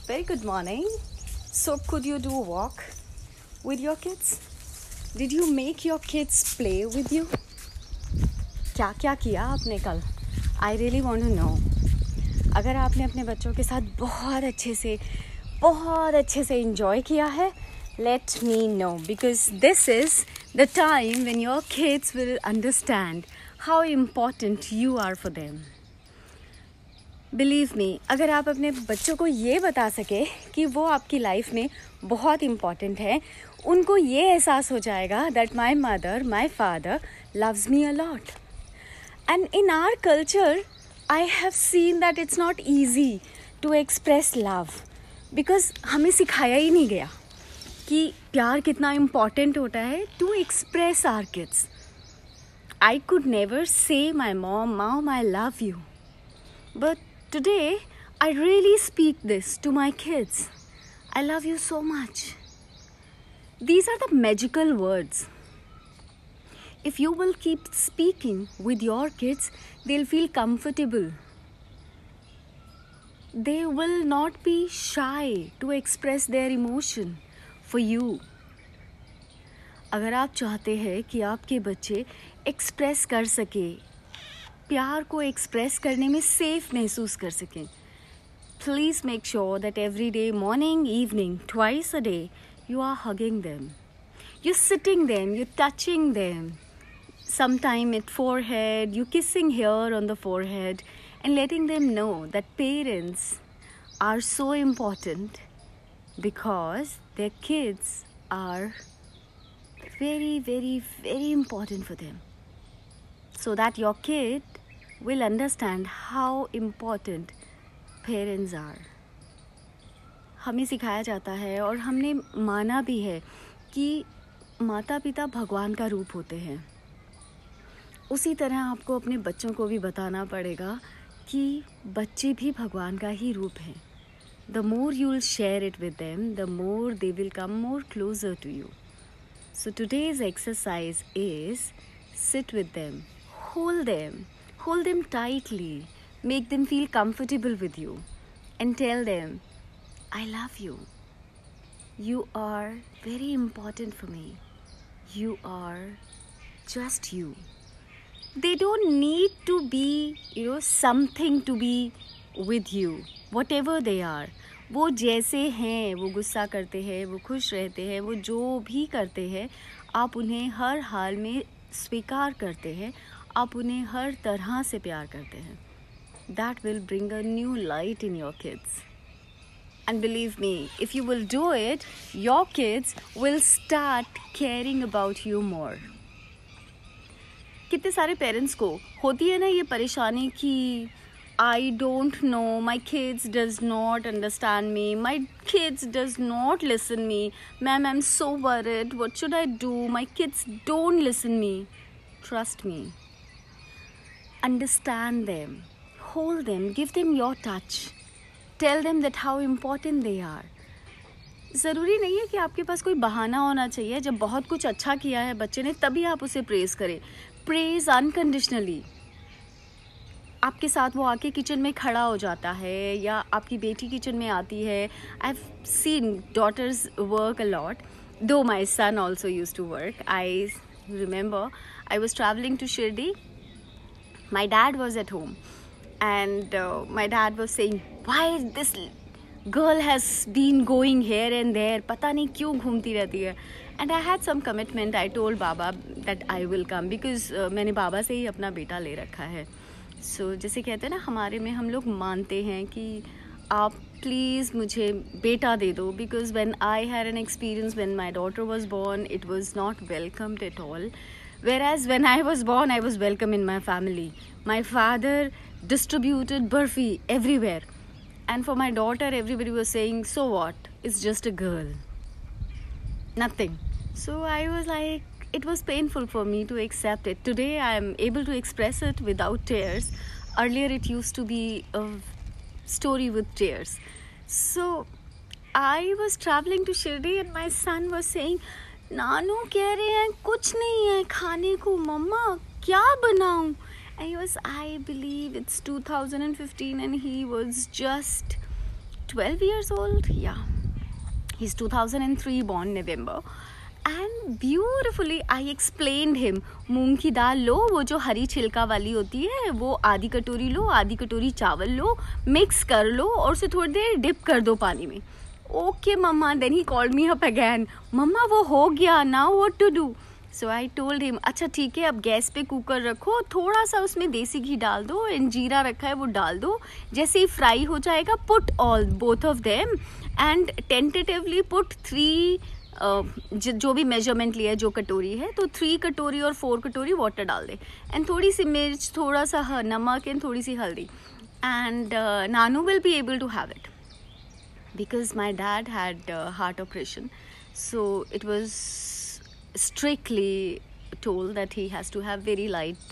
Very good morning. So, could you do a walk with your kids? Did you make your kids play with you? क्या क्या किया आपने कल? I really want to know. अगर आपने अपने बच्चों के साथ बहुत अच्छे से enjoy किया है, let me know, because this is the time when your kids will understand how important you are for them. Believe me, अगर आप अपने बच्चों को ये बता सके कि वो आपकी लाइफ में बहुत इम्पॉर्टेंट है, उनको ये एहसास हो जाएगा that my mother, my father loves me a lot. And in our culture I have seen that it's not easy to express love, because हमें सिखाया ही नहीं गया कि प्यार कितना इम्पॉर्टेंट होता है to express our kids. I could never say my mom I love you, but today, I really speak this to my kids. I love you so much. These are the magical words. If you will keep speaking with your kids, they'll feel comfortable. They will not be shy to express their emotion for you. अगर आप चाहते हैं कि आपके बच्चे express कर सके, प्यार को एक्सप्रेस करने में सेफ महसूस कर सकें, please make sure that every day, morning, evening, twice a day, you are hugging them, you sitting them, you touching them, sometime at forehead, you kissing here on the forehead and letting them know that parents are so important because their kids are very, very, very important for them. So that your kid will understand how important parents are. हमें सिखाया जाता है और हमने माना भी है कि माता पिता भगवान का रूप होते हैं. उसी तरह आपको अपने बच्चों को भी बताना पड़ेगा कि बच्चे भी भगवान का ही रूप हैं. The more you will share it with them, the more they will come more closer to you. So today's exercise is sit with them. Hold them tightly, make them feel comfortable with you, and tell them, I love you. You are very important for me. You are just you. They don't need to be, something to be with you. Whatever they are, वो जैसे हैं, वो गुस्सा करते हैं, वो खुश रहते हैं, वो जो भी करते हैं, आप उन्हें हर हाल में स्वीकार करते हैं, आप उन्हें हर तरह से प्यार करते हैं. That will bring a new light in your kids. And believe me, if you will do it, your kids will start caring about you more. कितने सारे पेरेंट्स को होती है ना ये परेशानी कि I don't know, my kids does not understand me, my kids does not listen me, ma'am, I'm so worried, what should I do, my kids don't listen me. Trust me. Understand them, hold them, give them your touch, tell them that how important they are. ज़रूरी नहीं है कि आपके पास कोई बहाना होना चाहिए. जब बहुत कुछ अच्छा किया है बच्चे ने तभी आप उसे प्रेज़ करें. Praise unconditionally. आपके साथ वो आके किचन में खड़ा हो जाता है या आपकी बेटी किचन में आती है. I have seen daughters work a lot, though my son also use to work. I remember I was travelling to Shirdi. My dad was at home and my dad was saying, why this girl has been going here and there, पता नहीं क्यों घूमती रहती है. And I had some commitment. I told Baba that I will come because मैंने बाबा से ही अपना बेटा ले रखा है. So जैसे कहते हैं ना, हमारे में हम लोग मानते हैं कि आप प्लीज़ मुझे बेटा दे दो. Because when I had an experience when my daughter was born, it was not welcomed at all. Whereas when I was born, I was welcome in my family. My father distributed burfi everywhere. And for my daughter, everybody was saying, so what? It's just a girl. Nothing. So I was like, it was painful for me to accept it. Today, I am able to express it without tears. Earlier, it used to be a story with tears. So I was traveling to Shirdi and my son was saying, नानू कह रहे हैं कुछ नहीं है खाने को, मम्मा क्या बनाऊं? And he was, I believe it's 2015 and he was just 12 years old. Yeah, he's 2003 born November. And beautifully I explained him, मूंग की दाल लो, वो जो हरी छिलका वाली होती है वो आधी कटोरी लो, आधी कटोरी चावल लो, मिक्स कर लो और उसे थोड़ी देर डिप कर दो पानी में. Okay mama. Then he called me up again. Mama वो हो गया, now what to do? So I told him, अच्छा ठीक है, अब गैस पे कुकर रखो, थोड़ा सा उसमें देसी घी डाल दो, एंड जीरा रखा है वो डाल दो, जैसे ही फ्राई हो जाएगा put all both of them and tentatively put 3 जो भी मेजरमेंट लिया है, जो कटोरी है, तो 3 कटोरी और 4 कटोरी वाटर डाल दे, एंड थोड़ी सी मिर्च, थोड़ा सा नमक एंड थोड़ी सी हल्दी, and Nanu will be able to have it. Because my dad had heart operation, so it was strictly told that he has to have very light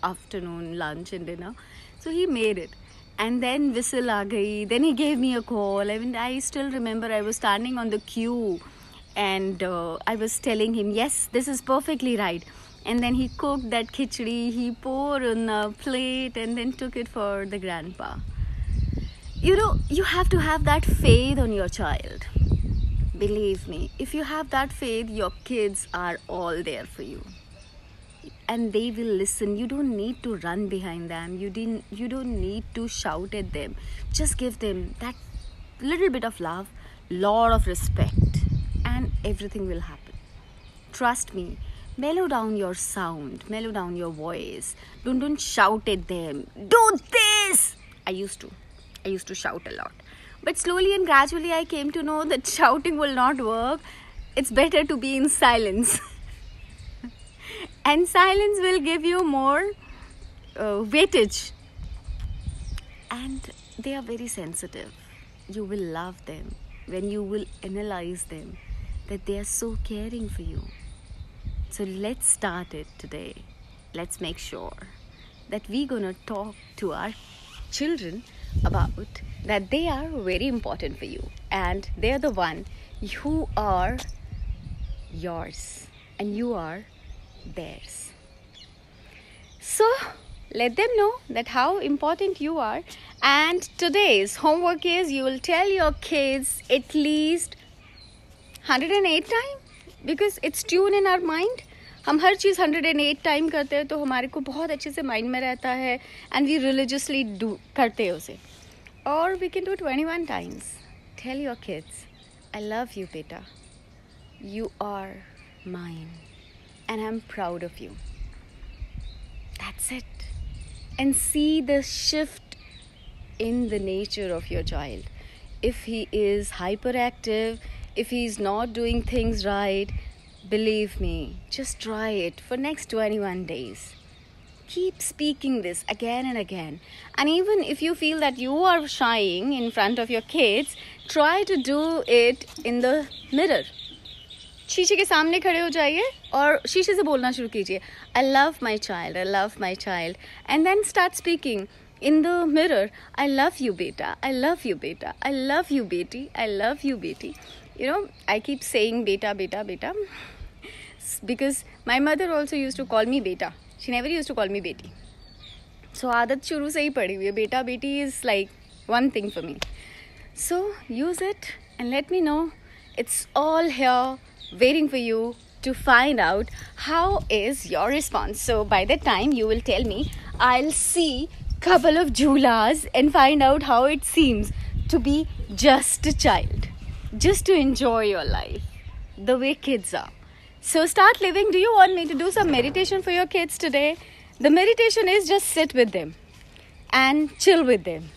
afternoon lunch and dinner. So he made it, and then whistle aa gayi. Then he gave me a call. I mean, I still remember I was standing on the queue, and I was telling him, yes, this is perfectly right. And then he cooked that khichdi, he poured on a plate and then took it for the grandpa. You know, you have to have that faith on your child. Believe me, if you have that faith, your kids are all there for you. And they will listen. You don't need to run behind them. You don't need to shout at them. Just give them that little bit of love, lot of respect, and everything will happen. Trust me. Mellow down your sound. Mellow down your voice. Don't shout at them. Do this! I used to shout a lot. But slowly and gradually I came to know that shouting will not work. It's better to be in silence. And silence will give you more weightage. And they are very sensitive. You will love them when you will analyze them, that they are so caring for you. So let's start it today. Let's make sure that we're gonna talk to our children about that they are very important for you, and they are the one who are yours and you are theirs. So let them know that how important you are. And today's homework is, you will tell your kids at least 108 times, because it's tuned in our mind. हम हर चीज़ 108 time करते हैं तो हमारे को बहुत अच्छे से mind में रहता है, एंड वी रिलीजियसली डू करते हैं उसे. और we can do 21 times. Tell your kids, I love you बेटा, you are mine and I am proud of you. That's it. And see the shift in the nature of your child. If he is hyperactive, if he is not doing things right, believe me, just try it for next 21 days. Keep speaking this again and again. And even if you feel that you are shying in front of your kids, try to do it in the mirror. शीशे के सामने खड़े हो जाइए और शीशे से बोलना शुरू कीजिए, I love my child, I love my child. And then start speaking in the mirror, I love you beta, I love you beta, I love you beti, I love you beti. You know, I keep saying beta, beta, beta, because my mother also used to call me beta. She never used to call me beti. So आदत शुरू से ही पड़ी हुई है. Beta, beti is like one thing for me. So use it and let me know. It's all here waiting for you to find out how is your response. So by the time you will tell me, I'll see couple of jhulas and find out how it seems to be just a child, just to enjoy your life the way kids are. So start living. Do you want me to do some meditation for your kids today? The meditation is just sit with them and chill with them.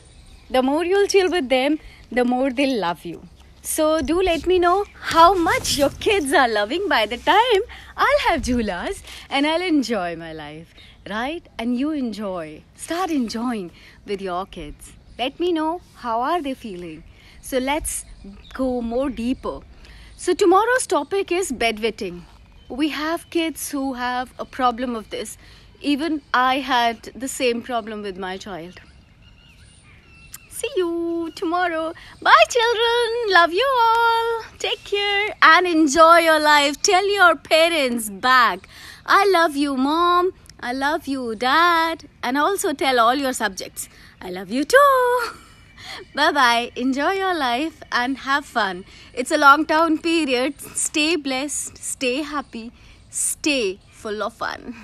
The more you'll chill with them, the more they'll love you. So do let me know how much your kids are loving. By the time I'll have jhulas and I'll enjoy my life, right? And you enjoy. Start enjoying with your kids. Let me know how are they feeling. So let's go more deeper. So tomorrow's topic is bedwetting. We have kids who have a problem of this. Even I had the same problem with my child. See you tomorrow. Bye children. Love you all. Take care and enjoy your life. Tell your parents back, I love you mom, I love you dad, and also tell all your subjects, I love you too. Bye bye. Enjoy your life and have fun. It's a long term period. Stay blessed, stay happy, stay full of fun.